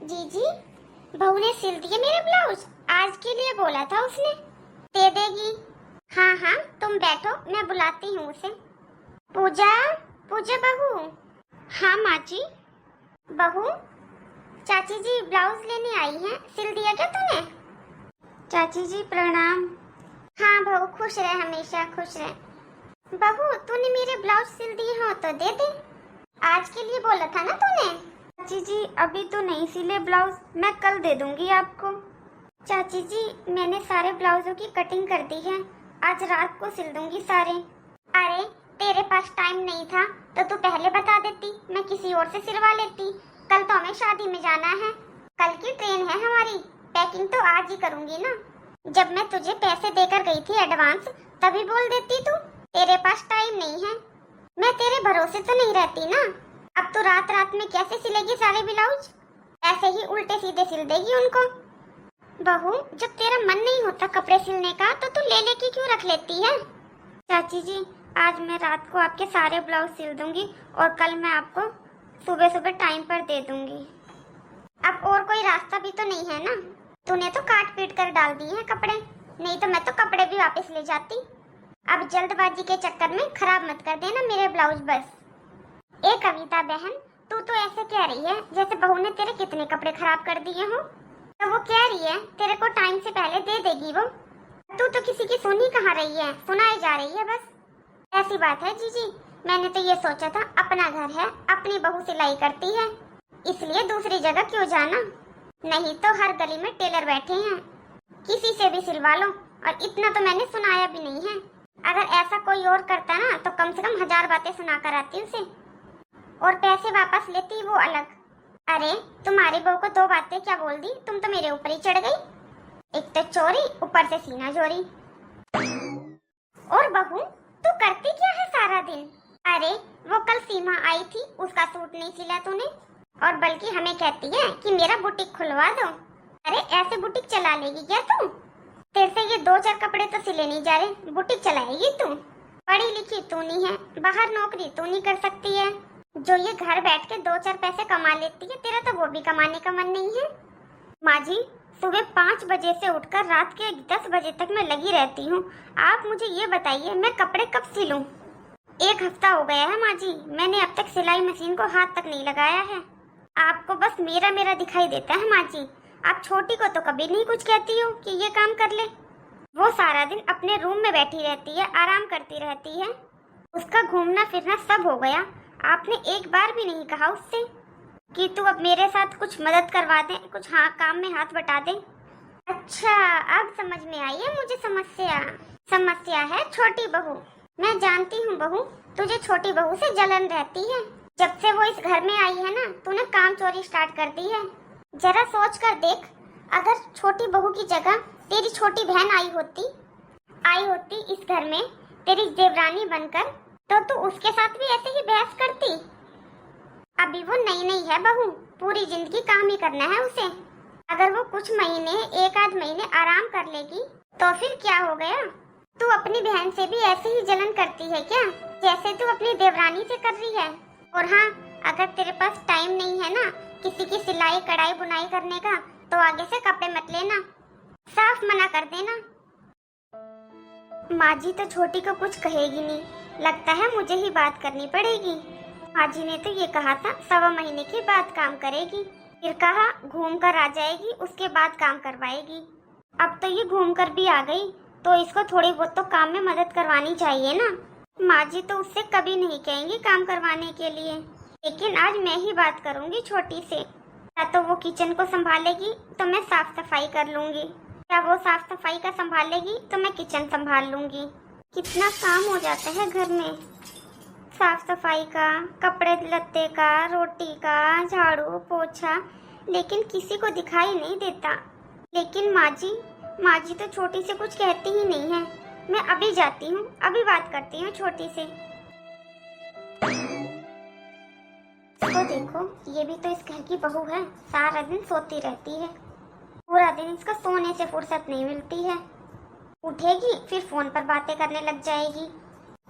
जीजी, बहू ने सिल दिए मेरे ब्लाउज। आज के लिए बोला था उसने, दे देगी। हाँ हाँ, तुम बैठो, मैं बुलाती हूँ उसे। पूजा, पूजा बहू। हाँ माँ जी। बहू, चाची जी ब्लाउज लेने आई हैं, सिल दिया क्या तूने? चाची जी प्रणाम। हाँ बहू, खुश रहे, हमेशा खुश रहे। बहू, तूने मेरे ब्लाउज सिल दिए हो तो दे दे। आज के लिए बोला था ना तूने। चाची जी अभी तो नहीं सिले ब्लाउज, मैं कल दे दूंगी आपको। चाची जी, मैंने सारे ब्लाउजों की कटिंग कर दी है, आज रात को सिल दूंगी सारे। अरे तेरे पास टाइम नहीं था तो तू पहले बता देती, मैं किसी और से सिलवा लेती। कल तो हमें शादी में जाना है, कल की ट्रेन है हमारी, पैकिंग तो आज ही करूंगी ना। जब मैं तुझे पैसे देकर गई थी एडवांस, तभी बोल देती तू। तेरे पास टाइम नहीं है, मैं तेरे भरोसे तो नहीं रहती ना। अब तो रात रात में कैसे सिलेगी सारे ब्लाउज? ऐसे ही उल्टे सीधे सिल देगी उनको। बहू, जब तेरा मन नहीं होता कपड़े सिलने का तो तू ले लेके क्यों रख लेती है? चाची जी, आज मैं रात को आपके सारे ब्लाउज सिल दूंगी और कल मैं आपको सुबह सुबह टाइम पर दे दूंगी। अब और कोई रास्ता भी तो नहीं है ना, तूने तो काट पीट कर डाल दिए हैं कपड़े, नहीं तो मैं तो कपड़े भी वापस ले जाती। अब जल्दबाजी के चक्कर में खराब मत कर देना मेरे ब्लाउज बस। ए कविता बहन, तू तो ऐसे कह रही है जैसे बहू ने तेरे कितने कपड़े खराब कर दिए हो। तो वो कह रही है तेरे को टाइम से पहले दे देगी वो। तू तो किसी की सुनी कहाँ रही है, सुनाई जा रही है बस। ऐसी बात है जीजी, मैंने तो ये सोचा था अपना घर है, अपनी बहू सिलाई करती है, इसलिए दूसरी जगह क्यों जाना। नहीं तो हर गली में टेलर बैठे हैं, किसी से भी सिलवा लो। और इतना तो मैंने सुनाया भी नहीं है। अगर ऐसा कोई और करता ना तो कम से कम 1000 बातें सुना कर आती उसे, और पैसे वापस लेती वो अलग। अरे तुम्हारी बहू को 2 बातें क्या बोल दी, तुम तो मेरे ऊपर ही चढ़ गई। एक तो चोरी, ऊपर से सीना चोरी। और बहू, तू करती क्या है सारा दिन? अरे वो कल सीमा आई थी, उसका सूट नहीं सिला तूने, और बल्कि हमें कहती है कि मेरा बुटीक खुलवा दो। अरे ऐसे बुटीक चला लेगी क्या तू? तेरे से ये 2-4 कपड़े तो सिले नहीं जा रहे, बुटीक चलाएगी तू? पढ़ी लिखी तू नहीं है, बाहर नौकरी तू नहीं कर सकती है, जो ये घर बैठ के 2-4 पैसे कमा लेती है, तेरा तो वो भी कमाने का मन नहीं है। माँ जी, सुबह 5 बजे से उठकर रात के 10 बजे तक मैं लगी रहती हूँ। आप मुझे ये बताइए मैं कपड़े कब सिलूं? 1 हफ्ता हो गया है माँ जी, मैंने अब तक सिलाई मशीन को हाथ तक नहीं लगाया है। आपको बस मेरा मेरा दिखाई देता है माँ जी। आप छोटी को तो कभी नहीं कुछ कहती हो कि ये काम कर ले। वो सारा दिन अपने रूम में बैठी रहती है, आराम करती रहती है, उसका घूमना फिरना सब हो गया। आपने एक बार भी नहीं कहा उससे कि तू अब मेरे साथ कुछ मदद करवा दे, कुछ हाँ काम में हाथ बटा दे। अच्छा, अब समझ में आई है मुझे समस्या। समस्या है छोटी बहू। मैं जानती हूँ बहू, तुझे छोटी बहू से जलन रहती है। जब से वो इस घर में आई है ना, तूने काम चोरी स्टार्ट कर दी है। जरा सोच कर देख, अगर छोटी बहू की जगह तेरी छोटी बहन आई होती इस घर में तेरी देवरानी बनकर, तो तू उसके साथ भी ऐसे ही बहस करती। अभी वो नई है बहू, पूरी जिंदगी काम ही करना है उसे। अगर वो कुछ महीने, 1-8 महीने आराम कर लेगी तो फिर क्या हो गया? तू अपनी बहन से भी ऐसे ही जलन करती है क्या, जैसे तू अपनी देवरानी से कर रही है? और हाँ, अगर तेरे पास टाइम नहीं है ना किसी की सिलाई कढ़ाई बुनाई करने का, तो आगे से कपड़े मत लेना, साफ मना कर देना। माँ जी तो छोटी को कुछ कहेगी नहीं, लगता है मुझे ही बात करनी पड़ेगी। माँ जी ने तो ये कहा था 1.25 महीने के बाद काम करेगी, फिर कहा घूम कर आ जाएगी, उसके बाद काम करवाएगी। अब तो ये घूम कर भी आ गई, तो इसको थोड़ी बहुत तो काम में मदद करवानी चाहिए ना। माँ जी तो उससे कभी नहीं कहेंगी काम करवाने के लिए, लेकिन आज मैं ही बात करूंगी छोटी से। या तो वो किचन को संभालेगी तो मैं साफ सफाई कर लूंगी, या वो साफ सफाई का संभालेगी तो मैं किचन संभाल लूंगी। कितना काम हो जाता है घर में, साफ सफाई का, कपड़े लत्ते का, रोटी का, झाड़ू पोछा, लेकिन किसी को दिखाई नहीं देता। लेकिन माँ जी तो छोटी से कुछ कहती ही नहीं है। मैं अभी जाती हूँ, अभी बात करती हूँ छोटी से। तो देखो, ये भी तो इस घर की बहू है, सारा दिन सोती रहती है, पूरा दिन इसको सोने से फुर्सत नहीं मिलती है। उठेगी फिर फोन पर बातें करने लग जाएगी।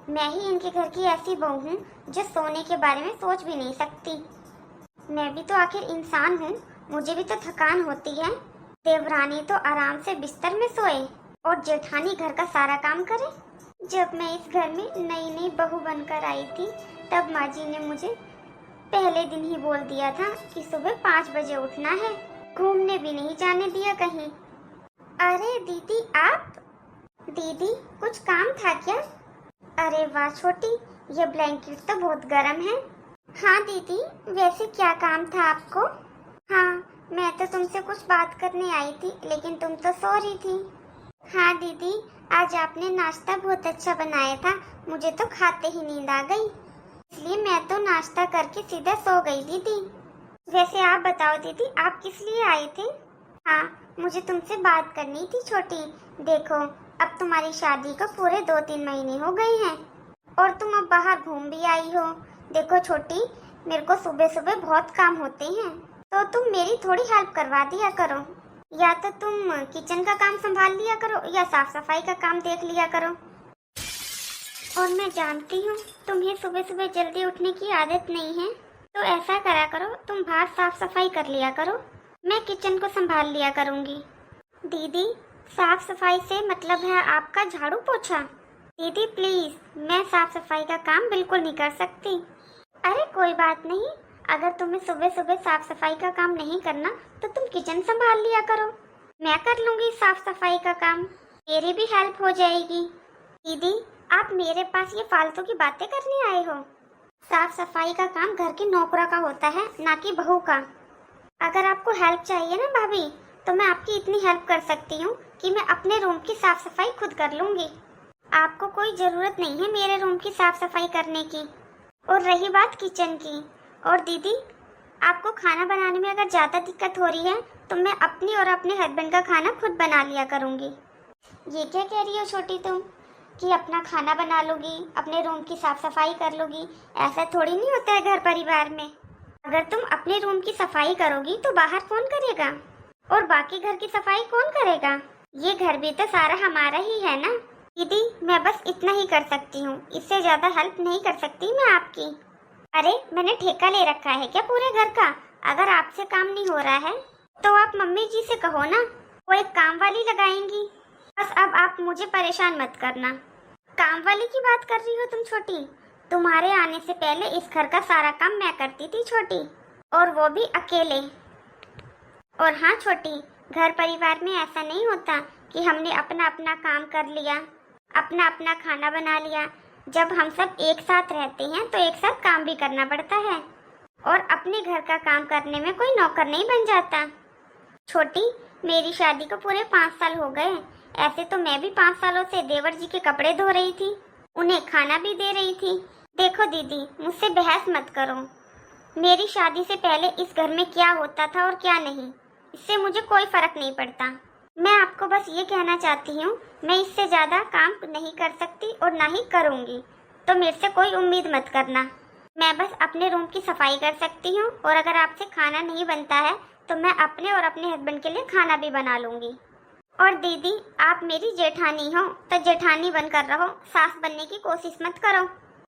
मैं ही इनके घर की ऐसी बहू हूँ जो सोने के बारे में सोच भी नहीं सकती। मैं भी तो आखिर इंसान हूँ, मुझे भी तो थकान होती है। देवरानी तो आराम से बिस्तर में सोए और जेठानी घर का सारा काम करे। जब मैं इस घर में नई नई बहू बनकर आई थी तब माँ जी ने मुझे पहले दिन ही बोल दिया था कि सुबह 5 बजे उठना है। घूमने भी नहीं जाने दिया कहीं। अरे दीदी आप, दीदी कुछ काम था क्या? अरे वाह छोटी, ये ब्लैंकेट तो बहुत गर्म है। हाँ दीदी, वैसे क्या काम था आपको? हाँ, मैं तो तुमसे कुछ बात करने आई थी लेकिन तुम तो सो रही थी। हाँ दीदी, आज आपने नाश्ता बहुत अच्छा बनाया था, मुझे तो खाते ही नींद आ गई, इसलिए मैं तो नाश्ता करके सीधा सो गई दीदी। वैसे आप बताओ दीदी, आप किस लिए आए थे? हाँ, मुझे तुमसे बात करनी थी छोटी। देखो, अब तुम्हारी शादी को पूरे 2-3 महीने हो गए हैं और तुम अब बाहर घूम भी आई हो। देखो छोटी, मेरे को सुबह सुबह बहुत काम होते हैं, तो तुम मेरी थोड़ी हेल्प करवा दिया करो। या तो तुम किचन का काम संभाल लिया करो या साफ सफाई का काम देख लिया करो। और मैं जानती हूँ तुम्हें सुबह सुबह जल्दी उठने की आदत नहीं है, तो ऐसा करा करो, तुम बाहर साफ सफाई कर लिया करो, मैं किचन को संभाल लिया करूँगी। दीदी, साफ सफाई से मतलब है आपका झाड़ू पोछा? दीदी प्लीज, मैं साफ सफाई का काम बिल्कुल नहीं कर सकती। अरे कोई बात नहीं, अगर तुम्हें सुबह सुबह साफ सफाई का काम नहीं करना तो तुम किचन संभाल लिया करो, मैं कर लूंगी साफ सफाई का काम, मेरी भी हेल्प हो जाएगी। दीदी, आप मेरे पास ये फालतू की बातें करने आए हो? साफ सफाई का काम घर के नौकरों का होता है, ना कि बहू का। अगर आपको हेल्प चाहिए ना भाभी, तो मैं आपकी इतनी हेल्प कर सकती हूँ कि मैं अपने रूम की साफ सफाई खुद कर लूंगी। आपको कोई जरूरत नहीं है मेरे रूम की साफ सफाई करने की। और रही बात किचन की, और दीदी, आपको खाना बनाने में अगर ज़्यादा दिक्कत हो रही है तो मैं अपनी और अपने हस्बैंड का खाना खुद बना लिया करूँगी। ये क्या कह रही हो छोटी तुम, कि अपना खाना बना लोगी, अपने रूम की साफ सफाई कर लोगी? ऐसा थोड़ी नहीं होता है घर परिवार में। अगर तुम अपने रूम की सफाई करोगी तो बाहर कौन करेगा, और बाकी घर की सफाई कौन करेगा? ये घर भी तो सारा हमारा ही है ना। दीदी, मैं बस इतना ही कर सकती हूँ, इससे ज्यादा हेल्प नहीं कर सकती मैं आपकी। अरे मैंने ठेका ले रखा है क्या पूरे घर का? अगर आपसे काम नहीं हो रहा है तो आप मम्मी जी से कहो ना, वो एक काम वाली लगाएंगी। बस अब आप मुझे परेशान मत करना। काम वाली की बात कर रही हो तुम छोटी? तुम्हारे आने से पहले इस घर का सारा काम मैं करती थी छोटी, और वो भी अकेले। और हाँ छोटी, घर परिवार में ऐसा नहीं होता कि हमने अपना अपना काम कर लिया, अपना अपना खाना बना लिया। जब हम सब एक साथ रहते हैं तो एक साथ काम भी करना पड़ता है, और अपने घर का काम करने में कोई नौकर नहीं बन जाता। छोटी, मेरी शादी को पूरे 5 साल हो गए। ऐसे तो मैं भी 5 सालों से देवर जी के कपड़े धो रही थी, उन्हें खाना भी दे रही थी। देखो दीदी, मुझसे बहस मत करो। मेरी शादी से पहले इस घर में क्या होता था और क्या नहीं, इससे मुझे कोई फर्क नहीं पड़ता। मैं आपको बस ये कहना चाहती हूँ, मैं इससे ज़्यादा काम नहीं कर सकती और ना ही करूँगी, तो मेरे से कोई उम्मीद मत करना। मैं बस अपने रूम की सफाई कर सकती हूँ, और अगर आपसे खाना नहीं बनता है तो मैं अपने और अपने हस्बैंड के लिए खाना भी बना लूँगी। और दीदी, आप मेरी जेठानी हो तो जेठानी बनकर रहो, सास बनने की कोशिश मत करो।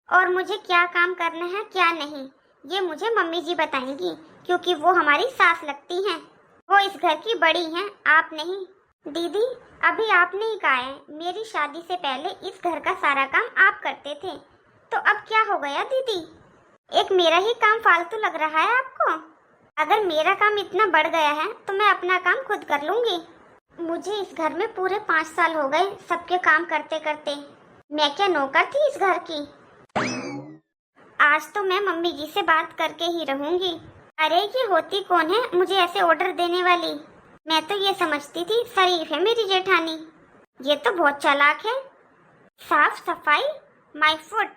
और मुझे क्या काम करना है क्या नहीं, ये मुझे मम्मी जी बताएंगी, क्योंकि वो हमारी सास लगती हैं, वो इस घर की बड़ी हैं, आप नहीं। दीदी, अभी आपने ही कहा है मेरी शादी से पहले इस घर का सारा काम आप करते थे, तो अब क्या हो गया दीदी? एक मेरा ही काम फालतू लग रहा है आपको? अगर मेरा काम इतना बढ़ गया है तो मैं अपना काम खुद कर लूँगी। मुझे इस घर में पूरे 5 साल हो गए सबके काम करते करते, मैं क्या नौकर थी इस घर की? आज तो मैं मम्मी जी से बात करके ही रहूँगी। अरे ये होती कौन है मुझे ऐसे ऑर्डर देने वाली? मैं तो ये समझती थी शरीफ है मेरी जेठानी, ये तो बहुत चालाक है। साफ सफाई, माय फुट।